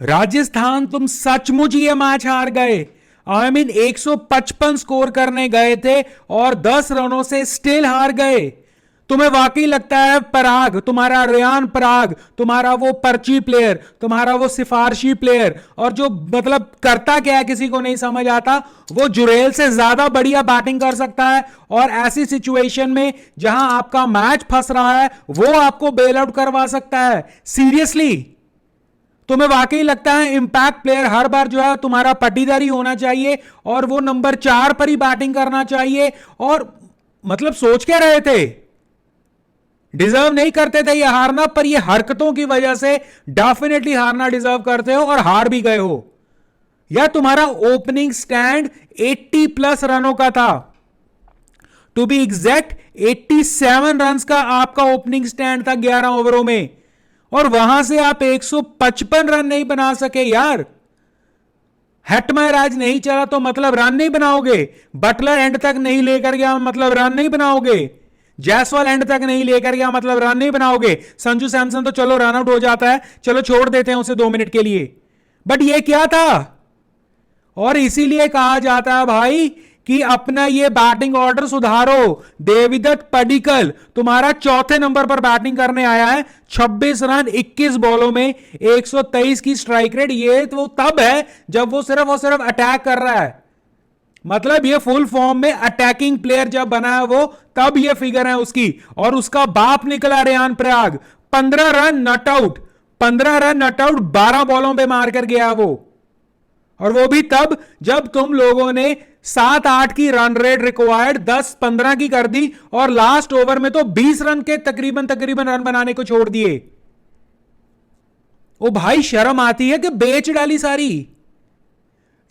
राजस्थान तुम सचमुच ये मैच हार गए। आई मीन 155 स्कोर करने गए थे और 10 रनों से स्टिल हार गए। तुम्हें वाकई लगता है पराग, तुम्हारा रेयान पराग, तुम्हारा वो पर्ची प्लेयर, तुम्हारा वो सिफारशी प्लेयर, और जो मतलब करता क्या है किसी को नहीं समझ आता, वो जुरेल से ज्यादा बढ़िया बैटिंग कर सकता है। और ऐसी सिचुएशन में जहां आपका मैच फंस रहा है वो आपको बेल आउट करवा सकता है। सीरियसली तुम्हें वाकई लगता है इंपैक्ट प्लेयर हर बार जो है तुम्हारा पटीदार ही होना चाहिए और वो नंबर 4 पर ही बैटिंग करना चाहिए? और मतलब सोच क्या रहे थे? डिजर्व नहीं करते थे ये हारना, पर ये हरकतों की वजह से डेफिनेटली हारना डिजर्व करते हो और हार भी गए हो। या तुम्हारा ओपनिंग स्टैंड 80 प्लस रनों का था, टू बी एग्जैक्ट 87 रन का आपका ओपनिंग स्टैंड था 11 ओवरों में, और वहां से आप 155 रन नहीं बना सके यार। हेटमायर आज नहीं चला तो मतलब रन नहीं बनाओगे? बटलर एंड तक नहीं लेकर गया मतलब रन नहीं बनाओगे? जायसवाल एंड तक नहीं लेकर गया मतलब रन नहीं बनाओगे? संजू सैमसन तो चलो रन आउट हो जाता है, चलो छोड़ देते हैं उसे 2 मिनट के लिए, बट ये क्या था? और इसीलिए कहा जाता है भाई कि अपना ये बैटिंग ऑर्डर सुधारो। देवदत्त पडिक्कल तुम्हारा चौथे नंबर पर बैटिंग करने आया है, 26 रन 21 बॉलों में, 123 की स्ट्राइक रेट। ये तो तब है जब वो सिर्फ अटैक कर रहा है, मतलब ये फुल फॉर्म में अटैकिंग प्लेयर जब बना है वो, तब ये फिगर है उसकी। और उसका बाप निकला Riyan Parag, 15 run not out, 15 run not out 12 बॉलों पे मारकर गया वो, और वो भी तब जब तुम लोगों ने 7-8 की रन रेट रिक्वायर्ड 10-15 की कर दी, और लास्ट ओवर में तो 20 रन के तकरीबन रन बनाने को छोड़ दिए। ओ भाई शर्म आती है कि बेच डाली सारी।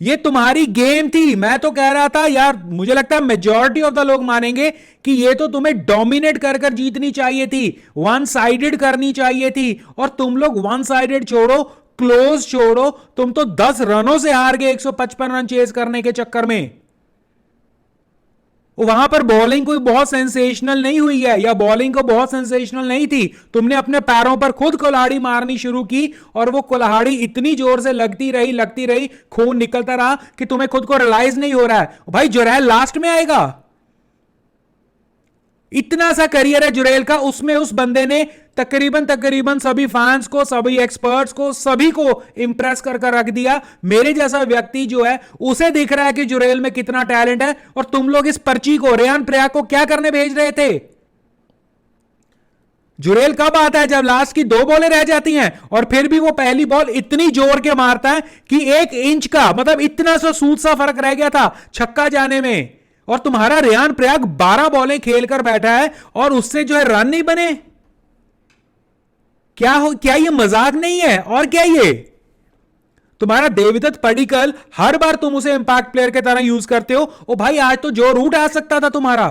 ये तुम्हारी गेम थी। मैं तो कह रहा था यार, मुझे लगता है मेजॉरिटी ऑफ द लोग मानेंगे कि ये तो तुम्हें डोमिनेट कर कर जीतनी चाहिए थी, वन साइडेड करनी चाहिए थी, और तुम लोग वन साइडेड छोड़ो, क्लोज छोड़ो, तुम तो 10 रनों से हार गए 155 रन चेज करने के चक्कर में। वहां पर बॉलिंग कोई बहुत सेंसेशनल नहीं हुई है, या बॉलिंग को बहुत सेंसेशनल नहीं थी। तुमने अपने पैरों पर खुद कुल्हाड़ी मारनी शुरू की, और वो कुल्हाड़ी इतनी जोर से लगती रही, खून निकलता रहा कि तुम्हें खुद को रियलाइज नहीं हो रहा है भाई जुरैल लास्ट में आएगा। इतना सा करियर है जुरेल का, उसमें उस बंदे ने तकरीबन सभी फैंस को, सभी एक्सपर्ट्स को, सभी को इंप्रेस कर कर रख दिया। मेरे जैसा व्यक्ति जो है उसे दिख रहा है कि जुरेल में कितना टैलेंट है, और तुम लोग इस पर्ची को, रेयान पराग को क्या करने भेज रहे थे? जुरेल कब आता है? जब लास्ट की 2 बॉलें रह जाती हैं, और फिर भी वो पहली बॉल इतनी जोर के मारता है कि 1 इंच का, मतलब इतना सा सूद सा फर्क रह गया था छक्का जाने में। और तुम्हारा रेयान पराग 12 बॉलें खेलकर बैठा है और उससे जो है रन नहीं बने। क्या ये मजाक नहीं है? और क्या ये तुम्हारा देवदत्त पडिक्कल, हर बार तुम उसे इंपैक्ट प्लेयर की तरह यूज करते हो। ओ भाई आज तो जो रूट आ सकता था तुम्हारा,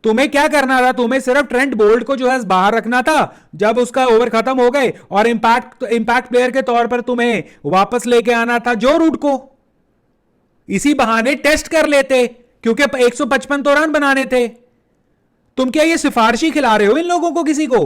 तुम्हें क्या करना था? तुम्हें सिर्फ ट्रेंट बोल्ट को जो है बाहर रखना था जब उसका ओवर खत्म हो गए, और इंपैक्ट प्लेयर के तौर पर तुम्हें वापस लेके आना था जो रूट को। इसी बहाने टेस्ट कर लेते, क्योंकि 155 तो रन बनाने थे। तुम क्या ये सिफारिशी खिला रहे हो इन लोगों को किसी को?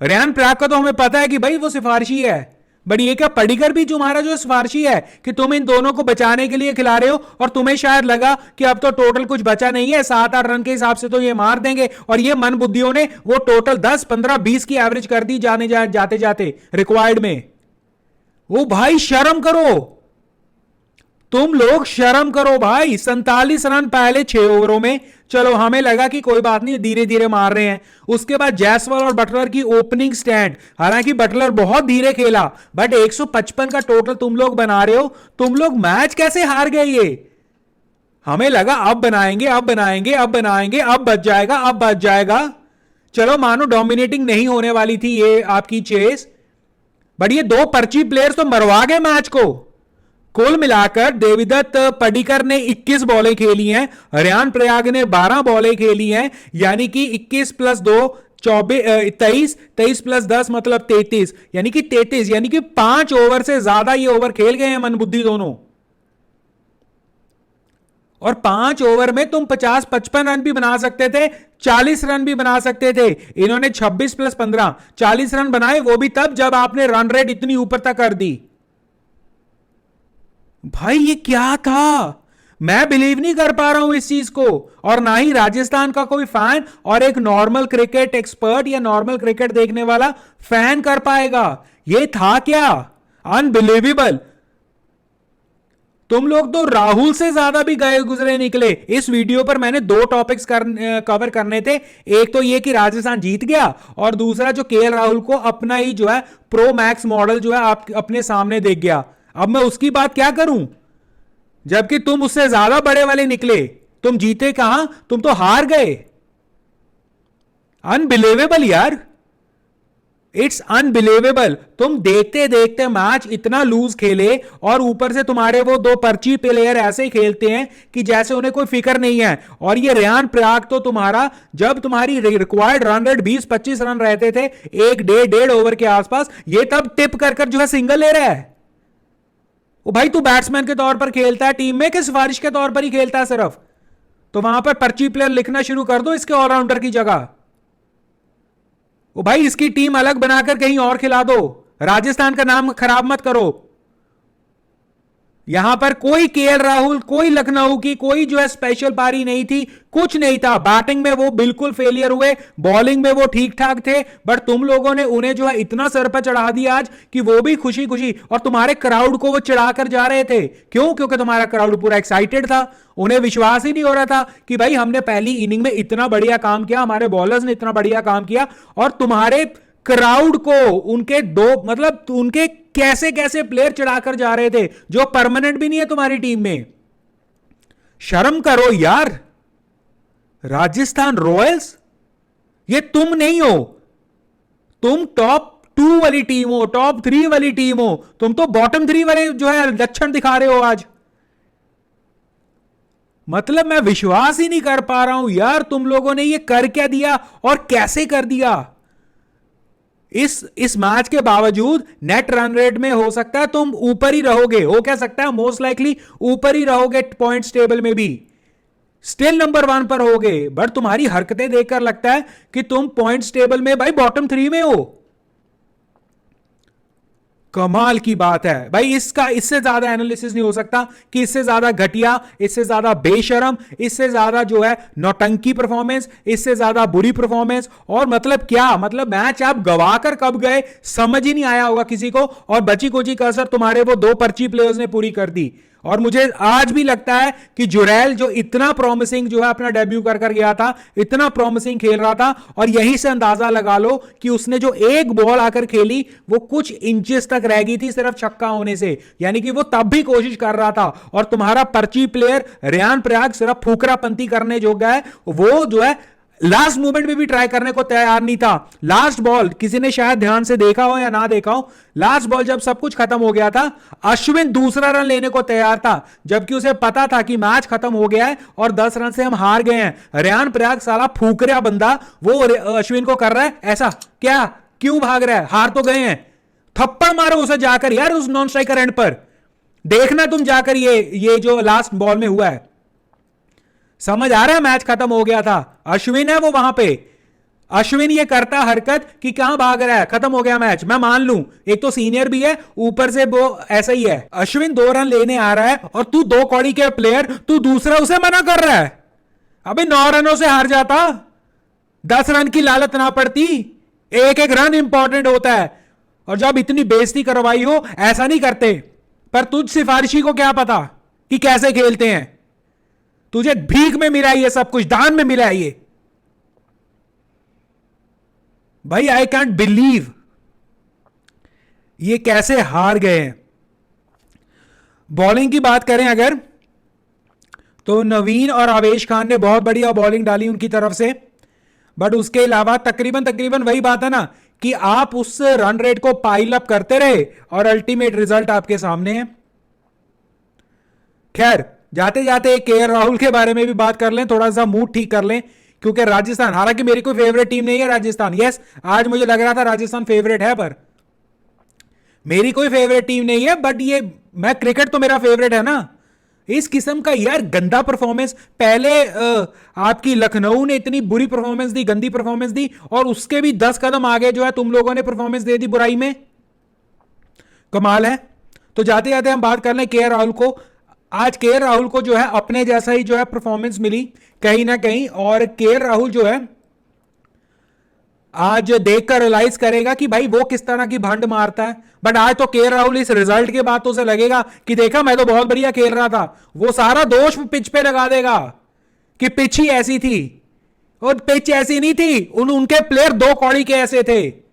रेयान पराग का तो हमें पता है कि भाई वो सिफारिशी है, बट ये क्या पडिक्कल भी तुम्हारा जो सिफारिशी है कि तुम इन दोनों को बचाने के लिए खिला रहे हो? और तुम्हें शायद लगा कि अब तो टोटल कुछ बचा नहीं है, 7-8 रन के हिसाब से तो ये मार देंगे, और ये मन बुद्धियों ने वो टोटल 10, 15, 20 की एवरेज कर दी जाते जाते रिक्वायर्ड में। वो भाई शर्म करो, तुम लोग शर्म करो भाई। 47 रन पहले 6 ओवरों में, चलो हमें लगा कि कोई बात नहीं, धीरे धीरे मार रहे हैं। उसके बाद जायसवाल और बटलर की ओपनिंग स्टैंड, हालांकि बटलर बहुत धीरे खेला, बट 155 का टोटल तुम लोग बना रहे हो। तुम लोग मैच कैसे हार गए ये? हमें लगा अब बनाएंगे, अब बच जाएगा। चलो मानो डोमिनेटिंग नहीं होने वाली थी ये आपकी चेस, बट ये 2 पर्ची प्लेयर्स तो मरवा गए मैच को। कुल मिलाकर देवदत्त पडिक्कल ने 21 बॉलें खेली हैं, रेयान पराग ने 12 बॉलें खेली हैं, यानी कि 21 + 2 23, 23 + 10 मतलब 33, यानी कि 5 ओवर से ज्यादा ये ओवर खेल गए हैं मनबुद्धि दोनों। और 5 ओवर में तुम 50-55 रन भी बना सकते थे, 40 रन भी बना सकते थे। इन्होंने 26 + 15 40 रन बनाए, वो भी तब जब आपने रन रेट इतनी ऊपर तक कर दी। भाई ये क्या था? मैं बिलीव नहीं कर पा रहा हूं इस चीज को, और ना ही राजस्थान का कोई फैन और एक नॉर्मल क्रिकेट एक्सपर्ट या नॉर्मल क्रिकेट देखने वाला फैन कर पाएगा। ये था क्या? अनबिलीवेबल। तुम लोग तो राहुल से ज्यादा भी गए गुजरे निकले। इस वीडियो पर मैंने 2 टॉपिक्स कवर करने थे। एक तो ये कि राजस्थान जीत गया, और दूसरा जो केएल राहुल को अपना ही जो है प्रो मैक्स मॉडल जो है आप अपने सामने देख गया। अब मैं उसकी बात क्या करूं, जबकि तुम उससे ज्यादा बड़े वाले निकले। तुम जीते कहां, तुम तो हार गए। अनबिलीवेबल यार, इट्स अनबिलीवेबल। तुम देखते देखते मैच इतना लूज खेले, और ऊपर से तुम्हारे वो 2 पर्ची प्लेयर ऐसे खेलते हैं कि जैसे उन्हें कोई फिक्र नहीं है। और ये रेयान पराग तो तुम्हारा, जब तुम्हारी रिक्वायर्ड रन रेट 20-25 रन रहते थे एक डेढ़ ओवर के आसपास, ये तब टिप कर कर जो है सिंगल ले रहा है। वो भाई तू बैट्समैन के तौर पर खेलता है टीम में कि सिफारिश के तौर पर ही खेलता है सिर्फ? तो वहां पर पर्ची प्लेयर लिखना शुरू कर दो इसके ऑलराउंडर की जगह। वो भाई इसकी टीम अलग बनाकर कहीं और खिला दो, राजस्थान का नाम खराब मत करो। यहां पर कोई केएल राहुल, कोई लखनऊ की कोई जो है स्पेशल पारी नहीं थी, कुछ नहीं था। बैटिंग में वो बिल्कुल फेलियर हुए, बॉलिंग में वो ठीक ठाक थे, बट तुम लोगों ने उन्हें जो है इतना सर पर चढ़ा दिया आज कि वो भी खुशी खुशी, और तुम्हारे क्राउड को वो चढ़ाकर जा रहे थे। क्यों? क्योंकि तुम्हारा क्राउड पूरा एक्साइटेड था। उन्हें विश्वास ही नहीं हो रहा था कि भाई हमने पहली इनिंग में इतना बढ़िया काम किया, हमारे बॉलर्स ने इतना बढ़िया काम किया, और तुम्हारे क्राउड को उनके मतलब उनके कैसे कैसे प्लेयर चढ़ाकर जा रहे थे जो परमानेंट भी नहीं है तुम्हारी टीम में। शर्म करो यार। राजस्थान रॉयल्स, ये तुम नहीं हो। तुम टॉप 2 वाली टीम हो, टॉप 3 वाली टीम हो। तुम तो बॉटम 3 वाले जो है लक्षण दिखा रहे हो आज। मतलब मैं विश्वास ही नहीं कर पा रहा हूं यार, तुम लोगों ने ये कर क्या दिया और कैसे कर दिया। इस मैच के बावजूद नेट रन रेट में हो सकता है तुम ऊपर ही रहोगे, हो क्या सकता है मोस्ट लाइकली ऊपर ही रहोगे पॉइंट्स टेबल में भी, स्टिल नंबर 1 पर होगे। बट तुम्हारी हरकतें देखकर लगता है कि तुम पॉइंट्स टेबल में भाई बॉटम 3 में हो। कमाल की बात है भाई। इससे ज्यादा एनालिसिस नहीं हो सकता कि इससे ज्यादा घटिया, इससे ज्यादा बेशरम, इससे ज्यादा जो है नौटंकी परफॉर्मेंस, इससे ज्यादा बुरी परफॉर्मेंस। और मतलब क्या, मतलब मैच आप गवा कर कब गए समझ ही नहीं आया होगा किसी को, और बची कुची कसर तुम्हारे वो 2 पर्ची प्लेयर्स ने पूरी कर दी। और मुझे आज भी लगता है कि जुरैल जो इतना प्रॉमिसिंग जो है अपना डेब्यू कर गया था, इतना प्रॉमिसिंग खेल रहा था, और यहीं से अंदाजा लगा लो कि उसने जो एक बॉल आकर खेली वो कुछ इंचेस तक रह गई थी सिर्फ छक्का होने से, यानी कि वो तब भी कोशिश कर रहा था। और तुम्हारा पर्ची प्लेयर रेयान पराग सिर्फ फुकरापंती करने जोगा है, वो जो है लास्ट मोमेंट में भी ट्राई करने को तैयार नहीं था। लास्ट बॉल किसी ने शायद ध्यान से देखा हो या ना देखा हो, लास्ट बॉल जब सब कुछ खत्म हो गया था, अश्विन दूसरा रन लेने को तैयार था, जबकि उसे पता था कि मैच खत्म हो गया है और 10 रन से हम हार गए हैं। रेयान पराग साला फूकरिया बंदा वो अश्विन को कर रहा है ऐसा, क्या क्यों भाग रहा है, हार तो गए हैं। थप्पड़ मारो उसे जाकर यार उस नॉन स्ट्राइकर एंड पर, देखना तुम जाकर ये जो लास्ट बॉल में हुआ है। समझ आ रहा है मैच खत्म हो गया था, अश्विन है वो वहां पे। अश्विन ये करता हरकत कि कहां भाग रहा है, खत्म हो गया मैच, मैं मान लूं, एक तो सीनियर भी है ऊपर से वो ऐसा ही है। अश्विन 2 रन लेने आ रहा है और तू 2 कौड़ी के प्लेयर, तू दूसरा उसे मना कर रहा है। अबे 9 रनों से हार जाता, 10 रन की लालच ना पड़ती, एक एक रन इंपॉर्टेंट होता है। और जब इतनी बेइज्जती करवाई हो ऐसा नहीं करते। पर तुझ सिफारिशी को क्या पता कि कैसे खेलते हैं, तुझे भीख में मिला है ये सब कुछ, दान में मिला है ये। भाई आई कैंट बिलीव ये कैसे हार गए हैं। बॉलिंग की बात करें अगर, तो नवीन और आवेश खान ने बहुत बढ़िया बॉलिंग डाली उनकी तरफ से, बट उसके अलावा तकरीबन वही बात है ना कि आप उस रन रेट को पाइल अप करते रहे और अल्टीमेट रिजल्ट आपके सामने है। खैर जाते जाते केएल राहुल के बारे में भी बात कर लें, थोड़ा सा मूड ठीक कर लें, क्योंकि राजस्थान, हालांकि मेरी कोई फेवरेट टीम नहीं है राजस्थान, यस आज मुझे लग रहा था राजस्थान फेवरेट है, पर मेरी कोई फेवरेट टीम नहीं है। बट ये मैं क्रिकेट तो मेरा फेवरेट है ना, इस किस्म का यार गंदा परफॉर्मेंस। पहले आपकी लखनऊ ने इतनी बुरी परफॉर्मेंस दी, गंदी परफॉर्मेंस दी, और उसके भी 10 कदम आगे जो है तुम लोगों ने परफॉर्मेंस दे दी बुराई में। कमाल है। तो जाते जाते हम बात कर लें के राहुल को। आज के राहुल को जो है अपने जैसा ही जो है परफॉर्मेंस मिली कहीं ना कहीं, और के राहुल जो है आज देखकर रियलाइज करेगा कि भाई वो किस तरह की भंड मारता है। बट आज तो के राहुल इस रिजल्ट के बाद तो उसे लगेगा कि देखा मैं तो बहुत बढ़िया खेल रहा था। वो सारा दोष पिच पे लगा देगा कि पिच ही ऐसी थी, और पिच ऐसी नहीं थी, उनके प्लेयर 2 कौड़ी के ऐसे थे।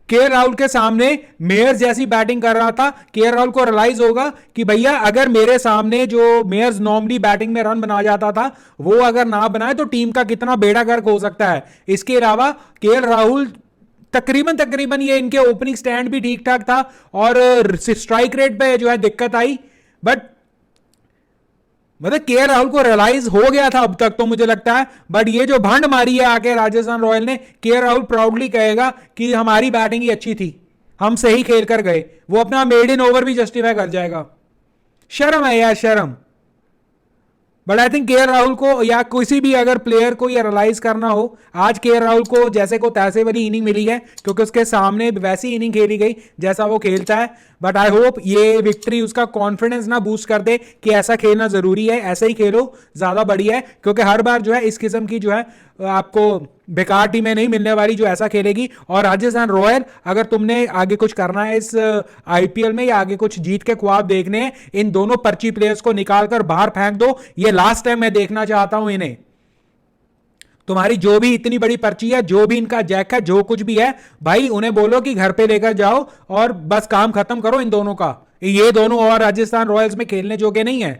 के राहुल के सामने मेयर्स जैसी बैटिंग कर रहा था। के राहुल को रियलाइज होगा कि भैया अगर मेरे सामने जो मेयर्स नॉर्मली बैटिंग में रन बना जाता था वो अगर ना बनाए तो टीम का कितना बेड़ा गर्क हो सकता है। इसके अलावा के राहुल तकरीबन ये इनके ओपनिंग स्टैंड भी ठीक ठाक था, और स्ट्राइक रेट पे जो है दिक्कत आई। बट मतलब के राहुल को रियलाइज हो गया था अब तक तो मुझे लगता है। बट ये जो भंड मारी है आके राजस्थान रॉयल ने, के राहुल प्राउडली कहेगा कि हमारी बैटिंग ही अच्छी थी, हम सही खेल कर गए। वो अपना मेड इन ओवर भी जस्टिफाई कर जाएगा। शर्म है यार, शर्म। बट आई थिंक के राहुल को या किसी भी अगर प्लेयर को ये रियलाइज करना हो, आज के राहुल को जैसे को तैसे वाली इनिंग मिली है, क्योंकि उसके सामने वैसी इनिंग खेली गई जैसा वो खेलता है। बट आई होप ये विक्ट्री उसका कॉन्फिडेंस ना बूस्ट कर दे कि ऐसा खेलना जरूरी है, ऐसा ही खेलो ज्यादा बढ़िया है। क्योंकि हर बार जो है इस किस्म की जो है आपको बेकार टीमें नहीं मिलने वाली जो ऐसा खेलेगी। और राजस्थान रॉयल, अगर तुमने आगे कुछ करना है इस आईपीएल में या आगे कुछ जीत के ख्वाब देखने हैं, इन दोनों पर्ची प्लेयर्स को निकालकर बाहर फेंक दो। ये लास्ट टाइम मैं देखना चाहता हूं इन्हें। तुम्हारी जो भी इतनी बड़ी पर्ची है, जो भी इनका जैक है, जो कुछ भी है, भाई उन्हें बोलो कि घर पे लेकर जाओ और बस काम खत्म करो इन दोनों का। ये दोनों और राजस्थान रॉयल्स में खेलने जोगे नहीं है।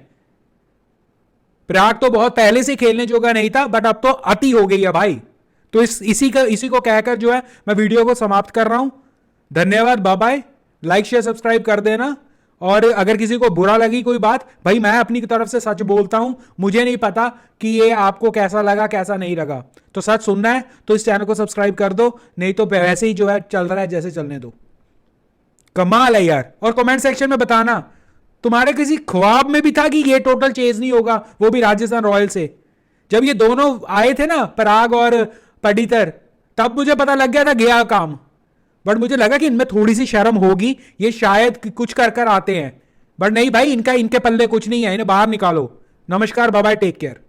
पराग तो बहुत पहले से खेलने जोगा नहीं था, बट अब तो अति हो गई है भाई। तो इसी को कहकर जो है मैं वीडियो को समाप्त कर रहा हूं। धन्यवाद, bye bye. Like share subscribe कर देना। और अगर किसी को बुरा लगी कोई बात, भाई मैं अपनी तरफ से सच बोलता हूं, मुझे नहीं पता कि ये आपको कैसा लगा कैसा नहीं लगा। तो सच सुनना है तो इस चैनल को सब्सक्राइब कर दो, नहीं तो वैसे ही जो है चल रहा है जैसे चलने दो। कमाल है यार। और कमेंट सेक्शन में बताना तुम्हारे किसी ख्वाब में भी था कि ये टोटल चेज नहीं होगा, वो भी राजस्थान रॉयल से। जब ये दोनों आए थे ना, पराग और पडितर, तब मुझे पता लग गया था गया काम। बट मुझे लगा कि इनमें थोड़ी सी शर्म होगी, ये शायद कुछ कर कर आते हैं। बट नहीं भाई, इनके पल्ले कुछ नहीं है, इन्हें बाहर निकालो। नमस्कार, बाय बाय, टेक केयर।